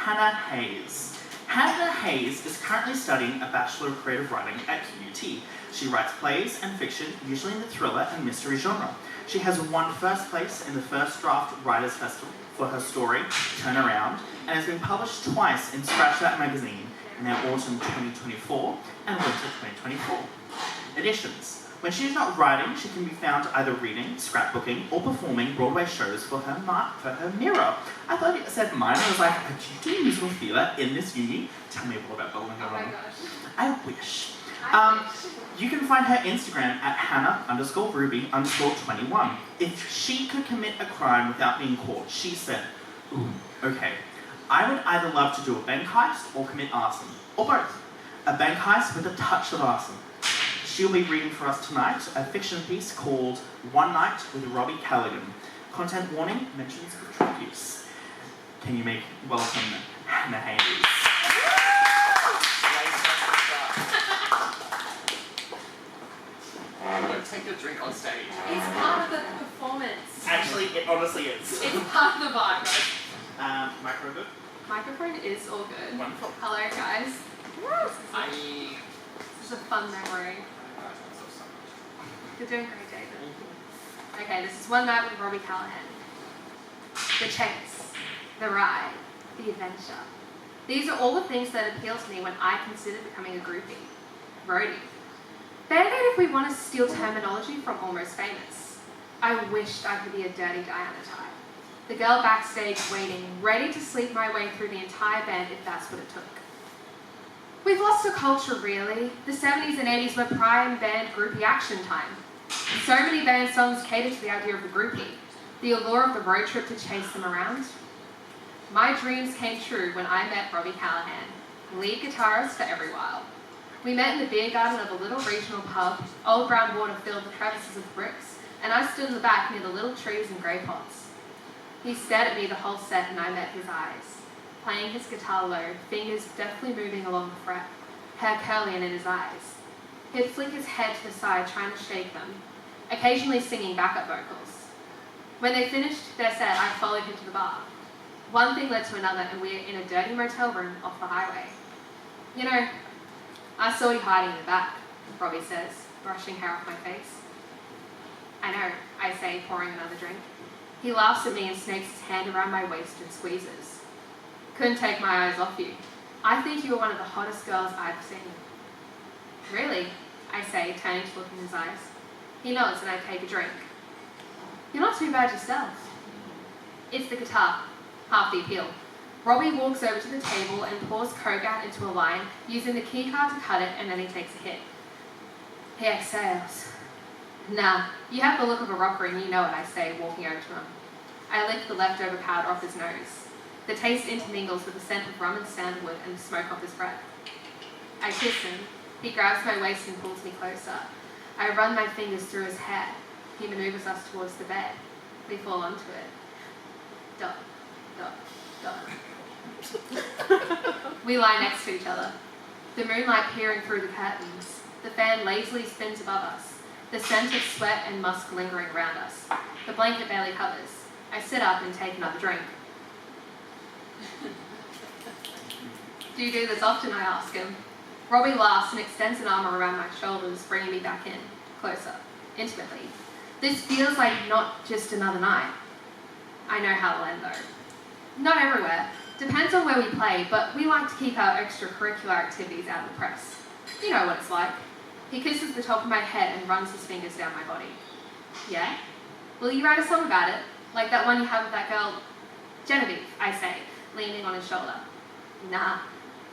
Hannah Hayes. Hannah Hayes is currently studying a Bachelor of Creative Writing at QUT. She writes plays and fiction, usually in the thriller and mystery genre. She has won first place in the First Draft Writers' Festival for her story, Turn Around, and has been published twice in ScratchThat magazine in their autumn 2024 and winter 2024 editions. When she is not writing, she can be found either reading, scrapbooking, or performing Broadway shows for her mirror. I thought it said mine. I was like, do you do musical theatre in this uni? Tell me all about Bowling. Oh my gosh. I wish. You can find her Instagram at Hannah_Ruby_21. If she could commit a crime without being caught, she said, ooh, okay, I would either love to do a bank heist or commit arson, or both. A bank heist with a touch of arson. She'll be reading for us tonight a fiction piece called One Night with Robbie Callaghan. Content warning, mentions of drug use. Can you make welcome Hannah Hayes? Don't take a drink on stage. It's part of the performance. Actually, it honestly is. It's part of the vibe, guys. Micro good? Microphone is all good. Wonderful. Hello, guys. This is a fun memory. You're doing great, David. Okay, this is One Night with Robbie Callaghan. The chase, the ride, the adventure. These are all the things that appeal to me when I consider becoming a groupie. Roadie. Band-aid if we want to steal terminology from Almost Famous. I wished I could be a dirty Diana type. The girl backstage waiting, ready to sleep my way through the entire band if that's what it took. We've lost a culture, really. The 70s and 80s were prime band groupie action time. So many band songs cater to the idea of the groupie, the allure of the road trip to chase them around. My dreams came true when I met Robbie Callaghan, lead guitarist for Everywhile. We met in the beer garden of a little regional pub. Old brown water filled the crevices of bricks, and I stood in the back near the little trees and grey pots. He stared at me the whole set, and I met his eyes. Playing his guitar low, fingers deftly moving along the fret, hair curly and in his eyes. He'd flick his head to the side, trying to shake them, occasionally singing backup vocals. When they finished their set, I followed him to the bar. One thing led to another, and we were in a dirty motel room off the highway. You know, I saw you hiding in the back, Robbie says, brushing hair off my face. I know, I say, pouring another drink. He laughs at me and snakes his hand around my waist and squeezes. Couldn't take my eyes off you. I think you were one of the hottest girls I've seen. Really? I say, turning to look in his eyes. He nods and I take a drink. You're not too bad yourself. It's the guitar, half the appeal. Robbie walks over to the table and pours Coke out into a line, using the key card to cut it, and then he takes a hit. He exhales. Nah, you have the look of a rocker and you know it, I say, walking over to him. I lick the leftover powder off his nose. The taste intermingles with the scent of rum and sandalwood and the smoke off his breath. I kiss him. He grabs my waist and pulls me closer. I run my fingers through his hair. He maneuvers us towards the bed. We fall onto it. Duh, duh, duh. We lie next to each other. The moonlight peering through the curtains. The fan lazily spins above us. The scent of sweat and musk lingering around us. The blanket barely covers. I sit up and take another drink. Do you do this often? I ask him. Robbie laughs and extends an arm around my shoulders, bringing me back in, closer, intimately. This feels like not just another night. I know how it'll end though. Not everywhere. Depends on where we play, but we like to keep our extracurricular activities out of the press. You know what it's like. He kisses the top of my head and runs his fingers down my body. Yeah? Will you write a song about it? Like that one you have with that girl, Genevieve, I say, leaning on his shoulder. Nah,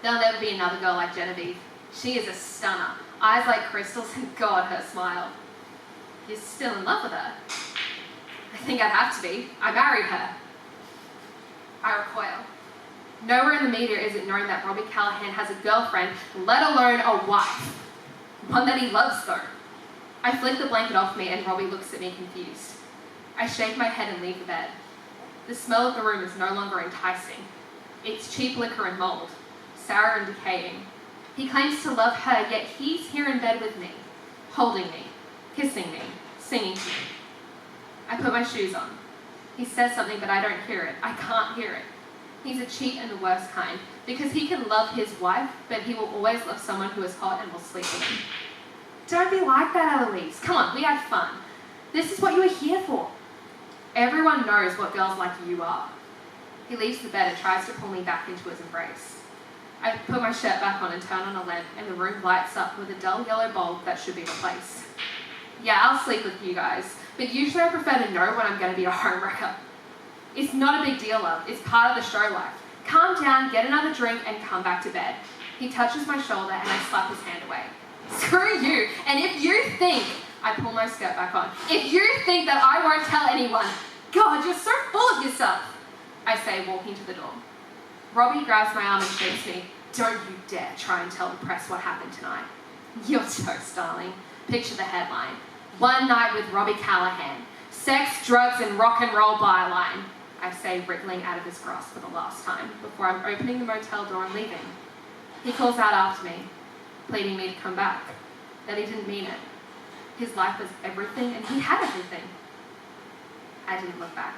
there'll never be another girl like Genevieve. She is a stunner. Eyes like crystals and God, her smile. You're still in love with her? I think I'd have to be. I married her. I recoil. Nowhere in the media is it known that Robbie Callaghan has a girlfriend, let alone a wife. One that he loves, though. I flick the blanket off me and Robbie looks at me confused. I shake my head and leave the bed. The smell of the room is no longer enticing. It's cheap liquor and mold, sour and decaying. He claims to love her, yet he's here in bed with me, holding me, kissing me, singing to me. I put my shoes on. He says something, but I don't hear it. I can't hear it. He's a cheat and the worst kind, because he can love his wife, but he will always love someone who is hot and will sleep with him. Don't be like that, Eloise. Come on, we had fun. This is what you were here for. Everyone knows what girls like you are. He leaves the bed and tries to pull me back into his embrace. I put my shirt back on and turn on a lamp, and the room lights up with a dull yellow bulb that should be replaced. Yeah, I'll sleep with you guys, but usually I prefer to know when I'm going to be a homewrecker. It's not a big deal, love. It's part of the show life. Calm down, get another drink, and come back to bed. He touches my shoulder, and I slap his hand away. Screw you, and if you think... I pull my skirt back on. If you think that I won't tell anyone, God, you're so full of yourself, I say, walking to the door. Robbie grabs my arm and shakes me. Don't you dare try and tell the press what happened tonight. You're toast, darling. Picture the headline. One night with Robbie Callahan. Sex, drugs, and rock and roll byline. I say, wriggling out of his grasp for the last time, before I'm opening the motel door and leaving. He calls out after me, pleading me to come back, that he didn't mean it. His life was everything, and he had everything. I didn't look back.